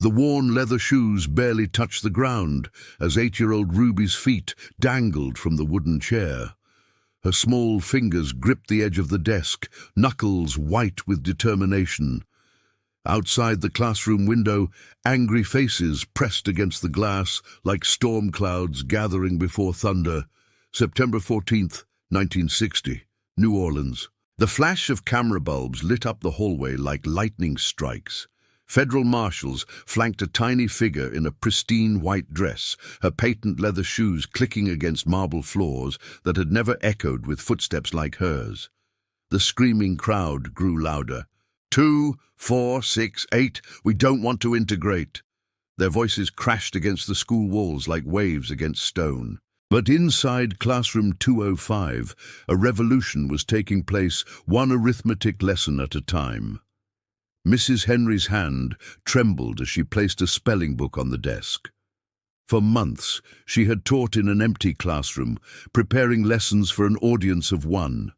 The worn leather shoes barely touched the ground as 8-year-old Ruby's feet dangled from the wooden chair. Her small fingers gripped the edge of the desk, knuckles white with determination. Outside the classroom window, angry faces pressed against the glass like storm clouds gathering before thunder. September 14th, 1960, New Orleans. The flash of camera bulbs lit up the hallway like lightning strikes. Federal marshals flanked a tiny figure in a pristine white dress, her patent leather shoes clicking against marble floors that had never echoed with footsteps like hers. The screaming crowd grew louder. 2, 4, 6, 8, we don't want to integrate. Their voices crashed against the school walls like waves against stone. But inside classroom 205, a revolution was taking place, one arithmetic lesson at a time. Mrs. Henry's hand trembled as she placed a spelling book on the desk. For months, she had taught in an empty classroom, preparing lessons for an audience of one.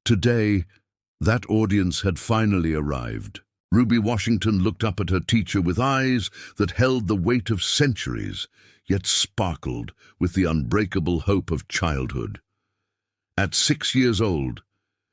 Today, that audience had finally arrived. Ruby Washington looked up at her teacher with eyes that held the weight of centuries, yet sparkled with the unbreakable hope of childhood. At 6 years old,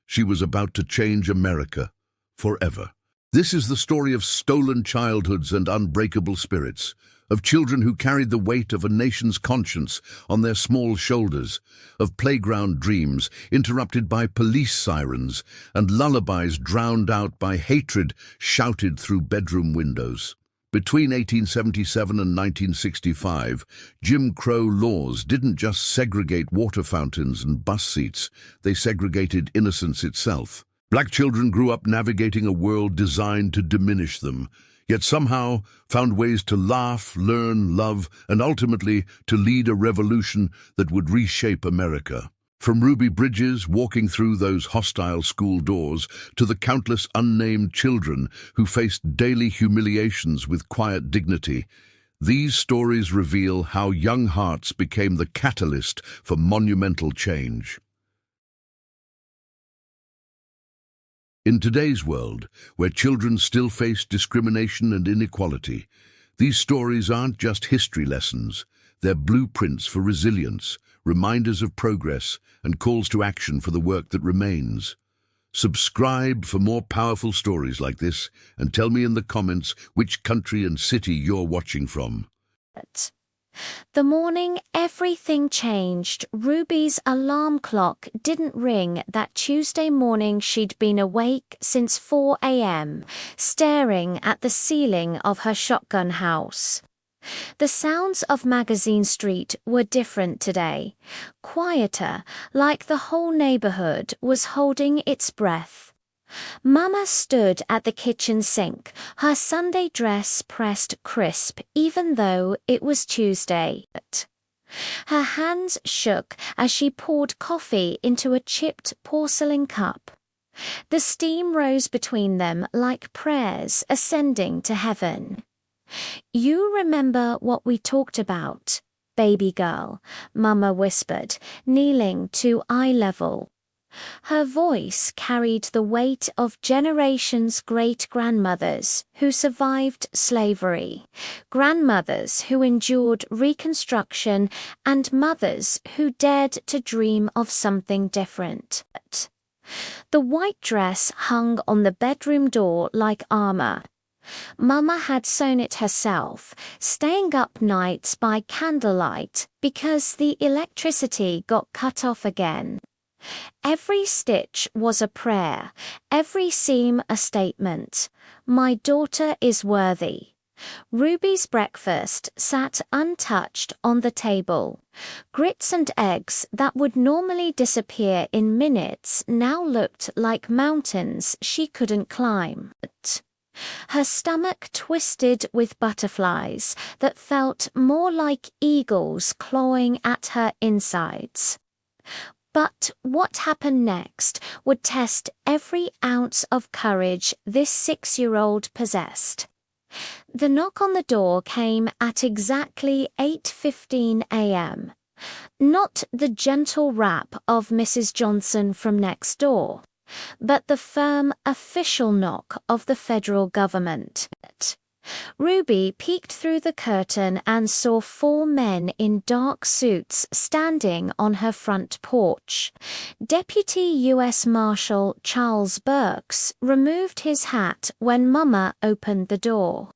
she was about to change America forever. This is the story of stolen childhoods and unbreakable spirits, of children who carried the weight of a nation's conscience on their small shoulders, of playground dreams interrupted by police sirens and lullabies drowned out by hatred shouted through bedroom windows. Between 1877 and 1965, Jim Crow laws didn't just segregate water fountains and bus seats, they segregated innocence itself. Black children grew up navigating a world designed to diminish them, yet somehow found ways to laugh, learn, love, and ultimately to lead a revolution that would reshape America. From Ruby Bridges walking through those hostile school doors to the countless unnamed children who faced daily humiliations with quiet dignity, these stories reveal how young hearts became the catalyst for monumental change. In today's world, where children still face discrimination and inequality, these stories aren't just history lessons, they're blueprints for resilience, reminders of progress, and calls to action for the work that remains. Subscribe for more powerful stories like this, and tell me in the comments which country and city you're watching from. The morning everything changed, Ruby's alarm clock didn't ring that Tuesday morning. She'd been awake since 4 a.m., staring at the ceiling of her shotgun house. The sounds of Magazine Street were different today, quieter, like the whole neighborhood was holding its breath. Mama stood at the kitchen sink, her Sunday dress pressed crisp even though it was Tuesday. Her hands shook as she poured coffee into a chipped porcelain cup. The steam rose between them like prayers ascending to heaven. "You remember what we talked about, baby girl," Mama whispered, kneeling to eye level. Her voice carried the weight of generations' great-grandmothers who survived slavery, grandmothers who endured Reconstruction, and mothers who dared to dream of something different. The white dress hung on the bedroom door like armor. Mama had sewn it herself, staying up nights by candlelight because the electricity got cut off again. Every stitch was a prayer, every seam a statement. My daughter is worthy. Ruby's breakfast sat untouched on the table. Grits and eggs that would normally disappear in minutes now looked like mountains she couldn't climb. Her stomach twisted with butterflies that felt more like eagles clawing at her insides. But what happened next would test every ounce of courage this 6-year-old possessed. The knock on the door came at exactly 8:15 a.m. Not the gentle rap of Mrs. Johnson from next door, but the firm official knock of the federal government. Ruby peeked through the curtain and saw 4 men in dark suits standing on her front porch. Deputy U.S. Marshal Charles Burks removed his hat when Mama opened the door.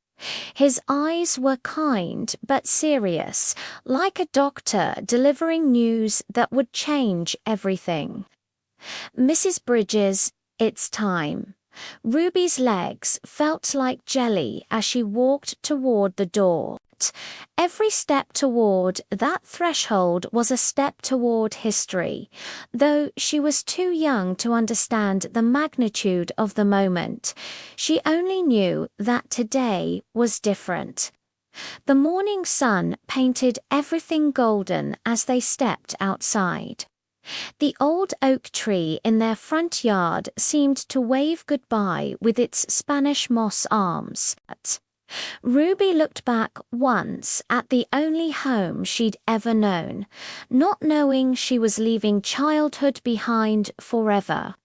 His eyes were kind but serious, like a doctor delivering news that would change everything. "Mrs. Bridges, it's time." Ruby's legs felt like jelly as she walked toward the door. Every step toward that threshold was a step toward history, though she was too young to understand the magnitude of the moment. She only knew that today was different. The morning sun painted everything golden as they stepped outside. The old oak tree in their front yard seemed to wave goodbye with its Spanish moss arms. Ruby looked back once at the only home she'd ever known, not knowing she was leaving childhood behind forever.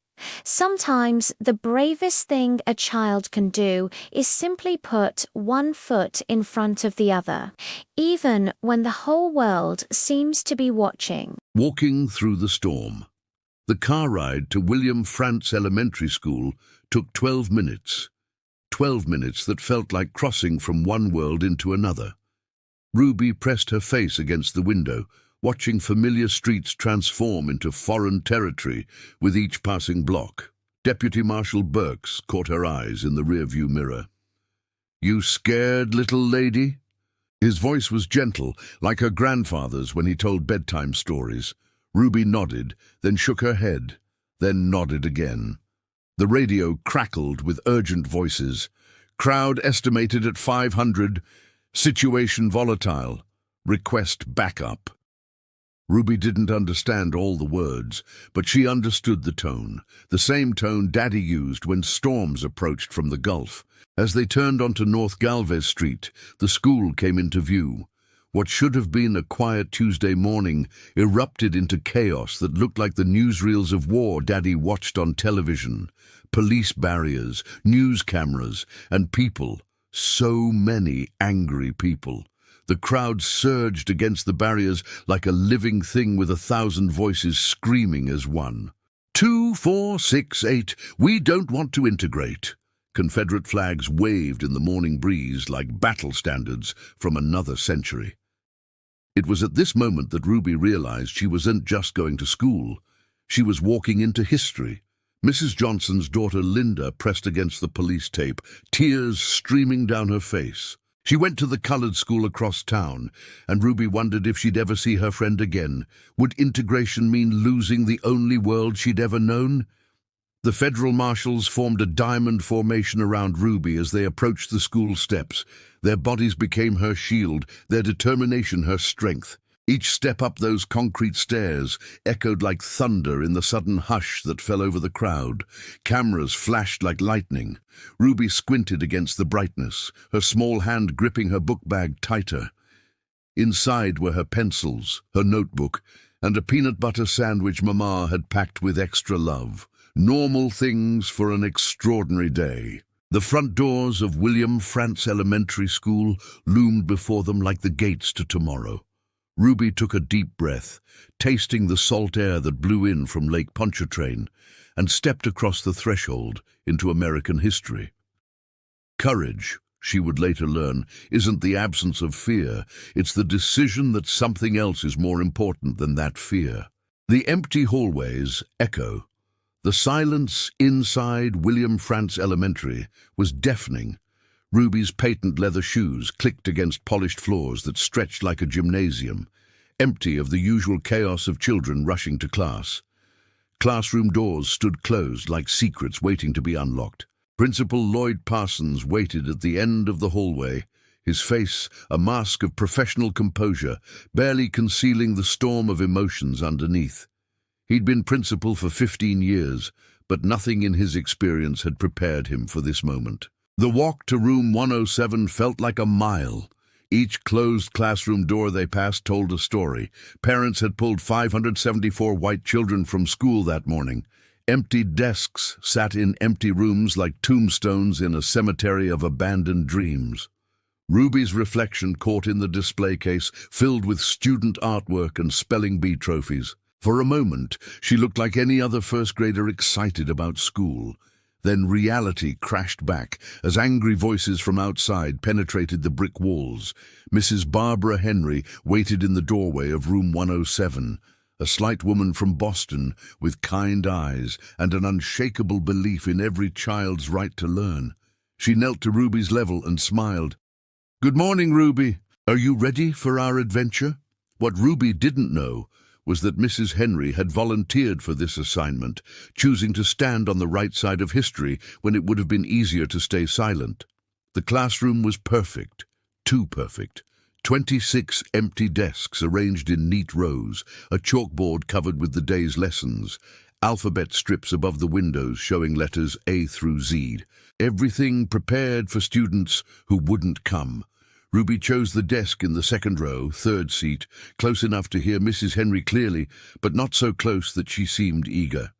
Sometimes the bravest thing a child can do is simply put one foot in front of the other, even when the whole world seems to be watching. Walking through the storm. The car ride to William Frantz Elementary School took 12 minutes. 12 minutes that felt like crossing from one world into another. Ruby pressed her face against the window, watching familiar streets transform into foreign territory with each passing block. Deputy Marshal Burks caught her eyes in the rearview mirror. "You scared, little lady?" His voice was gentle, like her grandfather's when he told bedtime stories. Ruby nodded, then shook her head, then nodded again. The radio crackled with urgent voices. "Crowd estimated at 500. Situation volatile. Request backup." Ruby didn't understand all the words, but she understood the tone, the same tone Daddy used when storms approached from the Gulf. As they turned onto North Galvez Street, the school came into view. What should have been a quiet Tuesday morning erupted into chaos that looked like the newsreels of war Daddy watched on television. Police barriers, news cameras, and people. So many angry people. The crowd surged against the barriers like a living thing with 1,000 voices screaming as one. 2, 4, 6, 8, we don't want to integrate. Confederate flags waved in the morning breeze like battle standards from another century. It was at this moment that Ruby realized she wasn't just going to school. She was walking into history. Mrs. Johnson's daughter Linda pressed against the police tape, tears streaming down her face. She went to the colored school across town, and Ruby wondered if she'd ever see her friend again. Would integration mean losing the only world she'd ever known? The federal marshals formed a diamond formation around Ruby as they approached the school steps. Their bodies became her shield, their determination her strength. Each step up those concrete stairs echoed like thunder in the sudden hush that fell over the crowd. Cameras flashed like lightning. Ruby squinted against the brightness, her small hand gripping her book bag tighter. Inside were her pencils, her notebook, and a peanut butter sandwich Mama had packed with extra love. Normal things for an extraordinary day. The front doors of William Frantz Elementary School loomed before them like the gates to tomorrow. Ruby took a deep breath, tasting the salt air that blew in from Lake Pontchartrain, and stepped across the threshold into American history. Courage, she would later learn, isn't the absence of fear, it's the decision that something else is more important than that fear. The empty hallways echo. The silence inside William Frantz Elementary was deafening. Ruby's patent leather shoes clicked against polished floors that stretched like a gymnasium, empty of the usual chaos of children rushing to class. Classroom doors stood closed like secrets waiting to be unlocked. Principal Lloyd Parsons waited at the end of the hallway, his face a mask of professional composure, barely concealing the storm of emotions underneath. He'd been principal for 15 years, but nothing in his experience had prepared him for this moment. The walk to room 107 felt like a mile. Each closed classroom door they passed told a story. Parents had pulled 574 white children from school that morning. Empty desks sat in empty rooms like tombstones in a cemetery of abandoned dreams. Ruby's reflection caught in the display case, filled with student artwork and spelling bee trophies. For a moment, she looked like any other first grader excited about school. Then reality crashed back as angry voices from outside penetrated the brick walls. Mrs. Barbara Henry waited in the doorway of room 107, a slight woman from Boston with kind eyes and an unshakable belief in every child's right to learn. She knelt to Ruby's level and smiled. "Good morning, Ruby. Are you ready for our adventure?" What Ruby didn't know was that Mrs. Henry had volunteered for this assignment, choosing to stand on the right side of history when it would have been easier to stay silent. The classroom was perfect, too perfect. 26 empty desks arranged in neat rows, a chalkboard covered with the day's lessons, alphabet strips above the windows showing letters A through Z. Everything prepared for students who wouldn't come. Ruby chose the desk in the second row, third seat, close enough to hear Mrs. Henry clearly, but not so close that she seemed eager.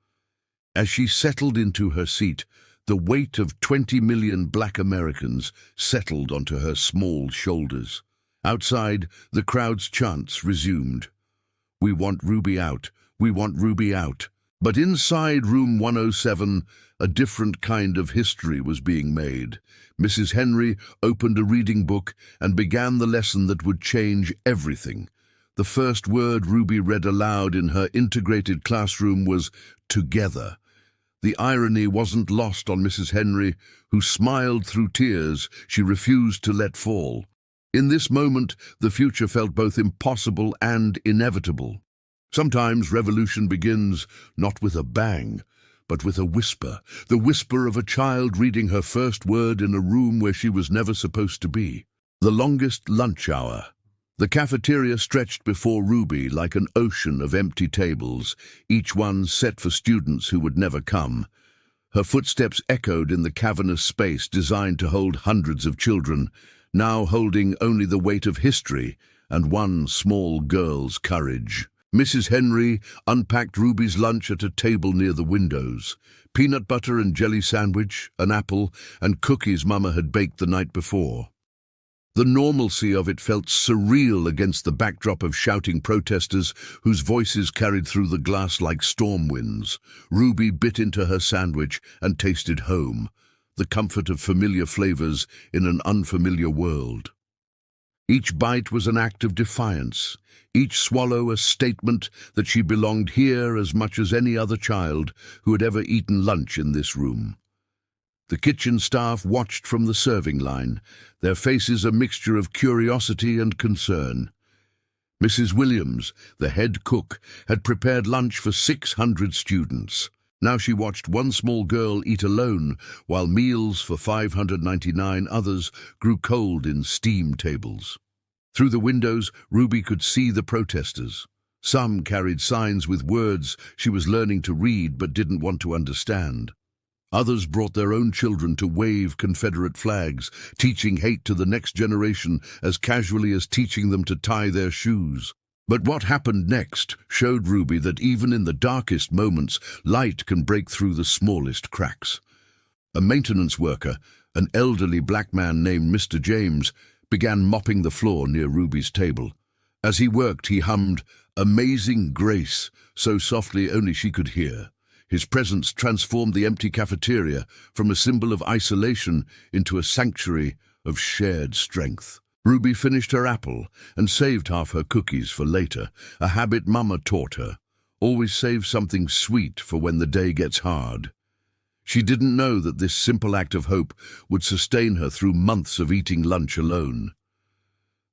As she settled into her seat, the weight of 20 million black Americans settled onto her small shoulders. Outside, the crowd's chants resumed. "We want Ruby out. We want Ruby out." But inside room 107, a different kind of history was being made. Mrs. Henry opened a reading book and began the lesson that would change everything. The first word Ruby read aloud in her integrated classroom was "together." The irony wasn't lost on Mrs. Henry, who smiled through tears she refused to let fall. In this moment, the future felt both impossible and inevitable. Sometimes revolution begins not with a bang, but with a whisper, the whisper of a child reading her first word in a room where she was never supposed to be. The longest lunch hour. The cafeteria stretched before Ruby like an ocean of empty tables, each one set for students who would never come. Her footsteps echoed in the cavernous space designed to hold hundreds of children, now holding only the weight of history and one small girl's courage. Mrs. Henry unpacked Ruby's lunch at a table near the windows. Peanut butter and jelly sandwich, an apple, and cookies Mama had baked the night before. The normalcy of it felt surreal against the backdrop of shouting protesters whose voices carried through the glass like storm winds. Ruby bit into her sandwich and tasted home, the comfort of familiar flavors in an unfamiliar world. Each bite was an act of defiance, each swallow a statement that she belonged here as much as any other child who had ever eaten lunch in this room. The kitchen staff watched from the serving line, their faces a mixture of curiosity and concern. Mrs. Williams, the head cook, had prepared lunch for 600 students. Now she watched one small girl eat alone, while meals for 599 others grew cold in steam tables. Through the windows, Ruby could see the protesters. Some carried signs with words she was learning to read but didn't want to understand. Others brought their own children to wave Confederate flags, teaching hate to the next generation as casually as teaching them to tie their shoes. But what happened next showed Ruby that even in the darkest moments, light can break through the smallest cracks. A maintenance worker, an elderly black man named Mr. James, began mopping the floor near Ruby's table. As he worked, he hummed "Amazing Grace," so softly only she could hear. His presence transformed the empty cafeteria from a symbol of isolation into a sanctuary of shared strength. Ruby finished her apple and saved half her cookies for later, a habit Mama taught her. Always save something sweet for when the day gets hard. She didn't know that this simple act of hope would sustain her through months of eating lunch alone.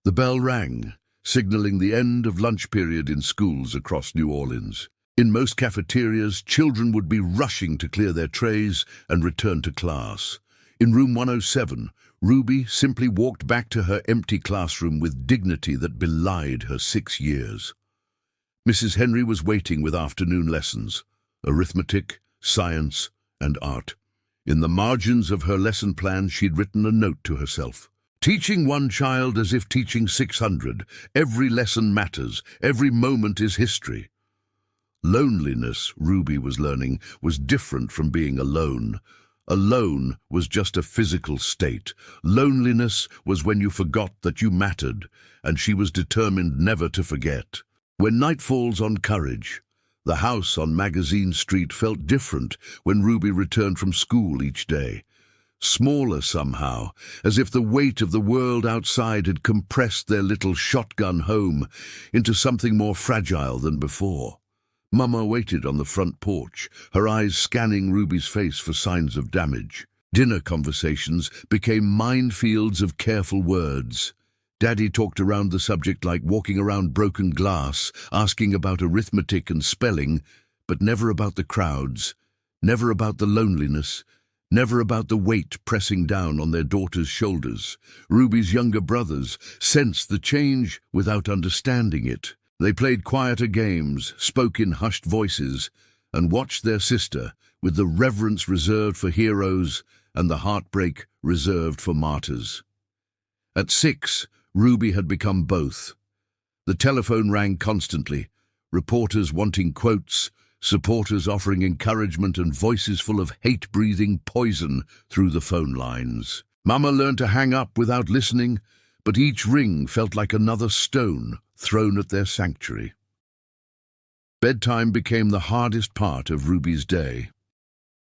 The bell rang, signaling the end of lunch period in schools across New Orleans. In most cafeterias, children would be rushing to clear their trays and return to class. In room 107, Ruby simply walked back to her empty classroom with dignity that belied her 6 years. Mrs. Henry was waiting with afternoon lessons, arithmetic, science, and art. In the margins of her lesson plan, she'd written a note to herself. Teaching one child as if teaching 600. Every lesson matters. Every moment is history. Loneliness, Ruby was learning, was different from being alone. Alone was just a physical state. Loneliness was when you forgot that you mattered, and she was determined never to forget. When night falls on Courage, the house on Magazine Street felt different when Ruby returned from school each day. Smaller somehow, as if the weight of the world outside had compressed their little shotgun home into something more fragile than before. Mama waited on the front porch, her eyes scanning Ruby's face for signs of damage. Dinner conversations became minefields of careful words. Daddy talked around the subject like walking around broken glass, asking about arithmetic and spelling, but never about the crowds, never about the loneliness, never about the weight pressing down on their daughter's shoulders. Ruby's younger brothers sensed the change without understanding it. They played quieter games, spoke in hushed voices, and watched their sister with the reverence reserved for heroes and the heartbreak reserved for martyrs. At 6, Ruby had become both. The telephone rang constantly, reporters wanting quotes, supporters offering encouragement, and voices full of hate-breathing poison through the phone lines. Mama learned to hang up without listening, but each ring felt like another stone thrown at their sanctuary. Bedtime became the hardest part of Ruby's day.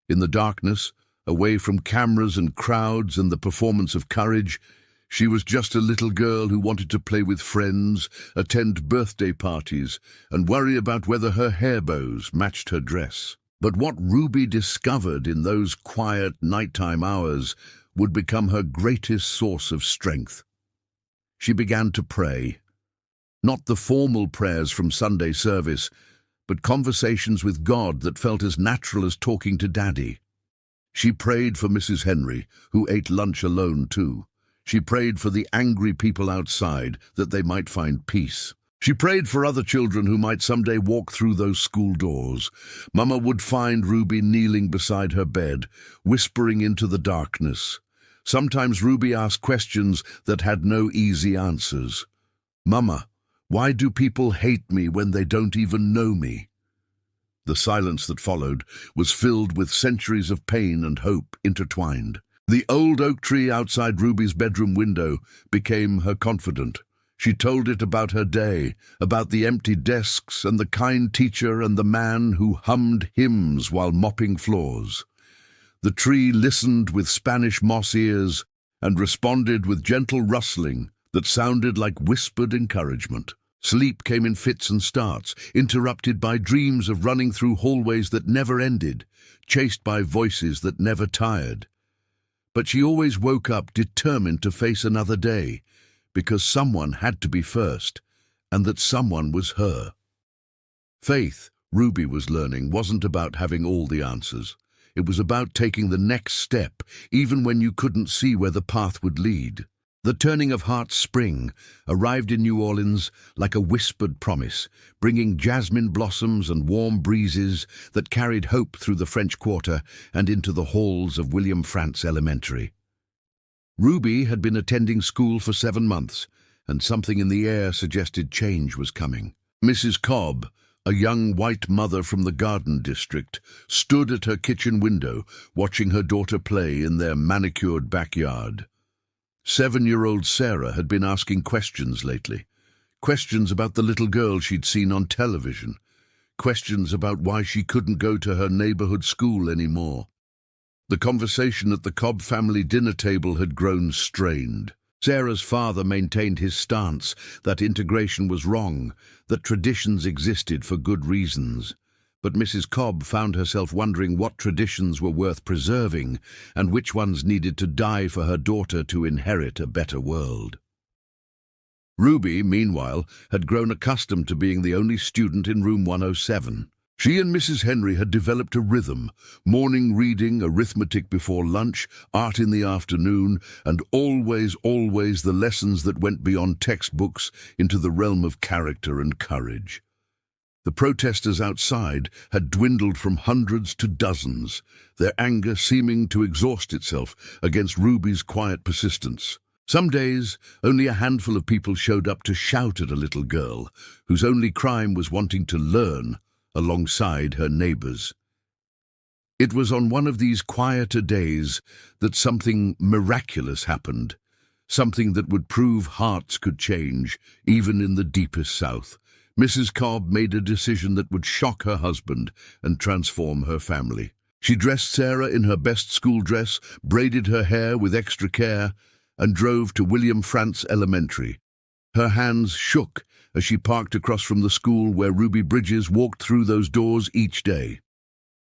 In the darkness, away from cameras and crowds and the performance of courage, she was just a little girl who wanted to play with friends, attend birthday parties, and worry about whether her hair bows matched her dress. But what Ruby discovered in those quiet nighttime hours would become her greatest source of strength. She began to pray. Not the formal prayers from Sunday service, but conversations with God that felt as natural as talking to Daddy. She prayed for Mrs. Henry, who ate lunch alone too. She prayed for the angry people outside, that they might find peace. She prayed for other children who might someday walk through those school doors. Mama would find Ruby kneeling beside her bed, whispering into the darkness. Sometimes Ruby asked questions that had no easy answers. "Mama, why do people hate me when they don't even know me?" The silence that followed was filled with centuries of pain and hope intertwined. The old oak tree outside Ruby's bedroom window became her confidant. She told it about her day, about the empty desks and the kind teacher and the man who hummed hymns while mopping floors. The tree listened with Spanish moss ears and responded with gentle rustling that sounded like whispered encouragement. Sleep came in fits and starts, interrupted by dreams of running through hallways that never ended, chased by voices that never tired. But she always woke up determined to face another day, because someone had to be first, and that someone was her. Faith, Ruby was learning, wasn't about having all the answers. It was about taking the next step, even when you couldn't see where the path would lead. The turning of Heart's spring arrived in New Orleans like a whispered promise, bringing jasmine blossoms and warm breezes that carried hope through the French Quarter and into the halls of William Frantz Elementary. Ruby had been attending school for 7 months, and something in the air suggested change was coming. Mrs. Cobb, a young white mother from the Garden District, stood at her kitchen window watching her daughter play in their manicured backyard. 7-year-old Sarah had been asking questions lately. Questions about the little girl she'd seen on television. Questions about why she couldn't go to her neighborhood school anymore. The conversation at the Cobb family dinner table had grown strained. Sarah's father maintained his stance that integration was wrong, that traditions existed for good reasons. But Mrs. Cobb found herself wondering what traditions were worth preserving and which ones needed to die for her daughter to inherit a better world. Ruby, meanwhile, had grown accustomed to being the only student in room 107. She and Mrs. Henry had developed a rhythm: morning reading, arithmetic before lunch, art in the afternoon, and always the lessons that went beyond textbooks into the realm of character and courage. The protesters outside had dwindled from hundreds to dozens, their anger seeming to exhaust itself against Ruby's quiet persistence. Some days, only a handful of people showed up to shout at a little girl whose only crime was wanting to learn alongside her neighbors. It was on one of these quieter days that something miraculous happened, something that would prove hearts could change, even in the deepest South. Mrs. Cobb made a decision that would shock her husband and transform her family. She dressed Sarah in her best school dress, braided her hair with extra care, and drove to William Frantz Elementary. Her hands shook as she parked across from the school where Ruby Bridges walked through those doors each day.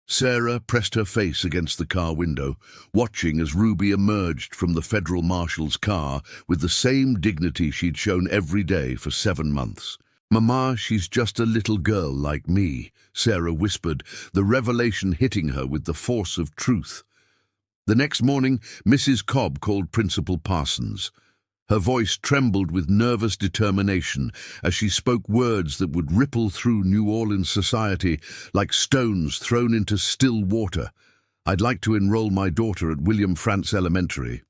Sarah pressed her face against the car window, watching as Ruby emerged from the federal marshal's car with the same dignity she'd shown every day for 7 months. "Mama, she's just a little girl like me," Sarah whispered, the revelation hitting her with the force of truth. The next morning, Mrs. Cobb called Principal Parsons. Her voice trembled with nervous determination as she spoke words that would ripple through New Orleans society like stones thrown into still water. "I'd like to enroll my daughter at William Frantz Elementary."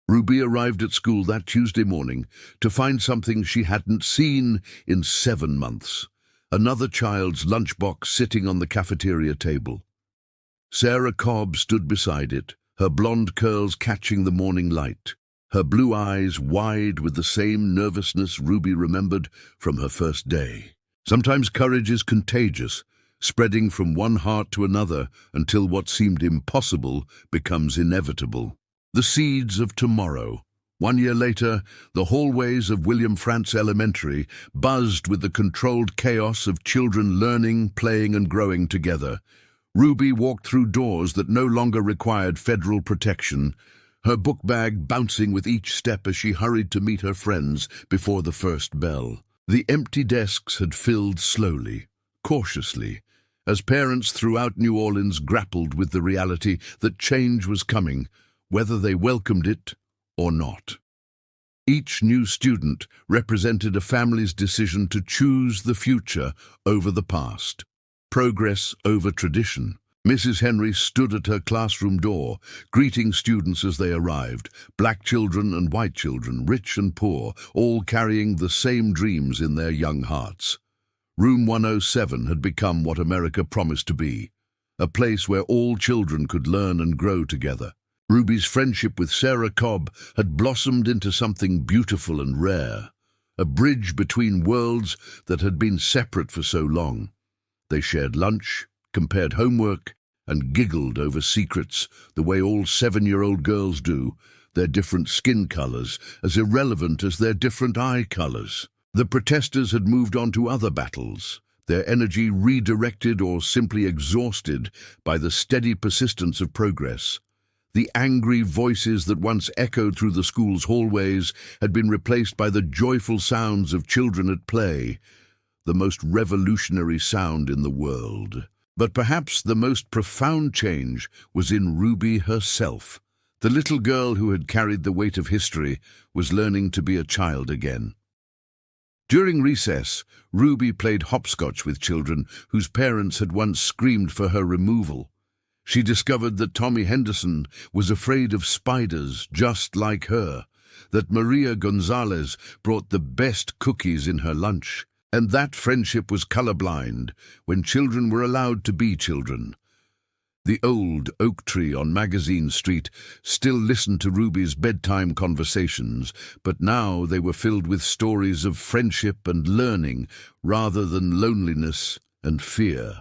Ruby arrived at school that Tuesday morning to find something she hadn't seen in 7 months. Another child's lunchbox sitting on the cafeteria table. Sarah Cobb stood beside it, her blonde curls catching the morning light, her blue eyes wide with the same nervousness Ruby remembered from her first day. Sometimes courage is contagious, spreading from one heart to another until what seemed impossible becomes inevitable. The seeds of tomorrow. 1 year later, the hallways of William Frantz Elementary buzzed with the controlled chaos of children learning, playing, and growing together. Ruby walked through doors that no longer required federal protection, her book bag bouncing with each step as she hurried to meet her friends before the first bell. The empty desks had filled slowly, cautiously, as parents throughout New Orleans grappled with the reality that change was coming, whether they welcomed it or not. Each new student represented a family's decision to choose the future over the past, progress over tradition. Mrs. Henry stood at her classroom door, greeting students as they arrived, black children and white children, rich and poor, all carrying the same dreams in their young hearts. Room 107 had become what America promised to be, a place where all children could learn and grow together. Ruby's friendship with Sarah Cobb had blossomed into something beautiful and rare, a bridge between worlds that had been separate for so long. They shared lunch, compared homework, and giggled over secrets the way all 7-year-old girls do, their different skin colors as irrelevant as their different eye colors. The protesters had moved on to other battles, their energy redirected or simply exhausted by the steady persistence of progress. The angry voices that once echoed through the school's hallways had been replaced by the joyful sounds of children at play, the most revolutionary sound in the world. But perhaps the most profound change was in Ruby herself. The little girl who had carried the weight of history was learning to be a child again. During recess, Ruby played hopscotch with children whose parents had once screamed for her removal. She discovered that Tommy Henderson was afraid of spiders just like her, that Maria Gonzalez brought the best cookies in her lunch, and that friendship was colorblind when children were allowed to be children. The old oak tree on Magazine Street still listened to Ruby's bedtime conversations, but now they were filled with stories of friendship and learning rather than loneliness and fear.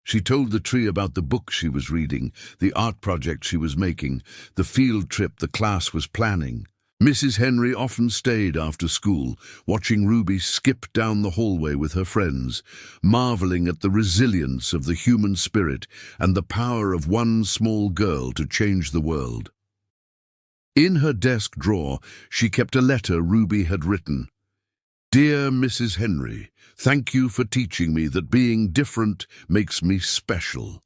She told the tree about the book she was reading, the art project she was making, the field trip the class was planning. Mrs. Henry often stayed after school, watching Ruby skip down the hallway with her friends, marveling at the resilience of the human spirit and the power of one small girl to change the world. In her desk drawer, she kept a letter Ruby had written. "Dear Mrs. Henry, thank you for teaching me that being different makes me special,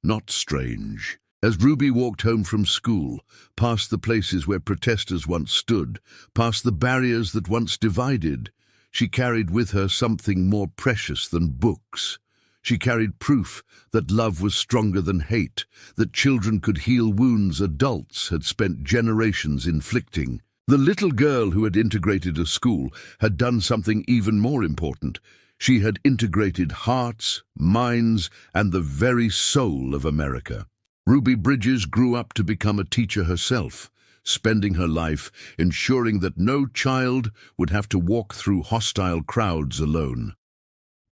not strange." As Ruby walked home from school, past the places where protesters once stood, past the barriers that once divided, she carried with her something more precious than books. She carried proof that love was stronger than hate, that children could heal wounds adults had spent generations inflicting. The little girl who had integrated a school had done something even more important. She had integrated hearts, minds, and the very soul of America. Ruby Bridges grew up to become a teacher herself, spending her life ensuring that no child would have to walk through hostile crowds alone.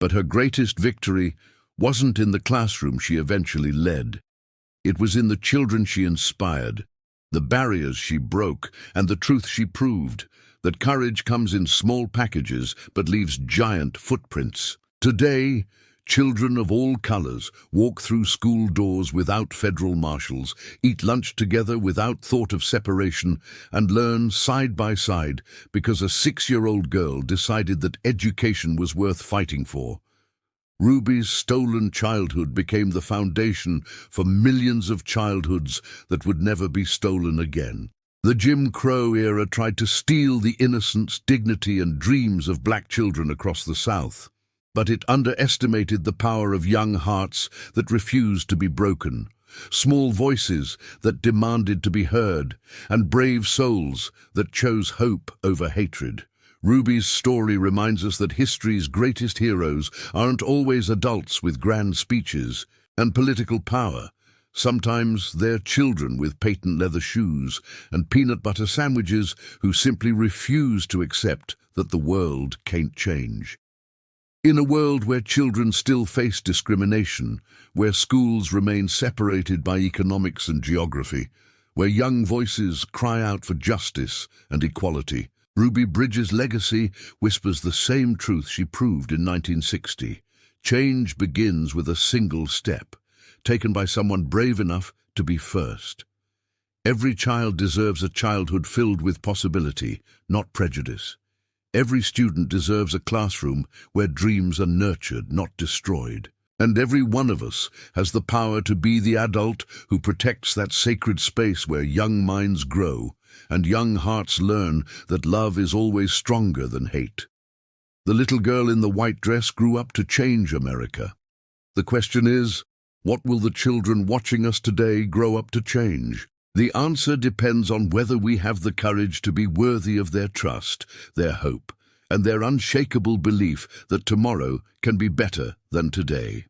But her greatest victory wasn't in the classroom she eventually led. It was in the children she inspired, the barriers she broke, and the truth she proved, that courage comes in small packages but leaves giant footprints. Today, children of all colors walk through school doors without federal marshals, eat lunch together without thought of separation, and learn side by side because a 6-year-old girl decided that education was worth fighting for. Ruby's stolen childhood became the foundation for millions of childhoods that would never be stolen again. The Jim Crow era tried to steal the innocence, dignity, and dreams of black children across the South. But it underestimated the power of young hearts that refused to be broken, small voices that demanded to be heard, and brave souls that chose hope over hatred. Ruby's story reminds us that history's greatest heroes aren't always adults with grand speeches and political power. Sometimes they're children with patent leather shoes and peanut butter sandwiches who simply refuse to accept that the world can't change. In a world where children still face discrimination, where schools remain separated by economics and geography, where young voices cry out for justice and equality, Ruby Bridges' legacy whispers the same truth she proved in 1960. Change begins with a single step, taken by someone brave enough to be first. Every child deserves a childhood filled with possibility, not prejudice. Every student deserves a classroom where dreams are nurtured, not destroyed. And every one of us has the power to be the adult who protects that sacred space where young minds grow and young hearts learn that love is always stronger than hate. The little girl in the white dress grew up to change America. The question is, what will the children watching us today grow up to change? The answer depends on whether we have the courage to be worthy of their trust, their hope, and their unshakable belief that tomorrow can be better than today.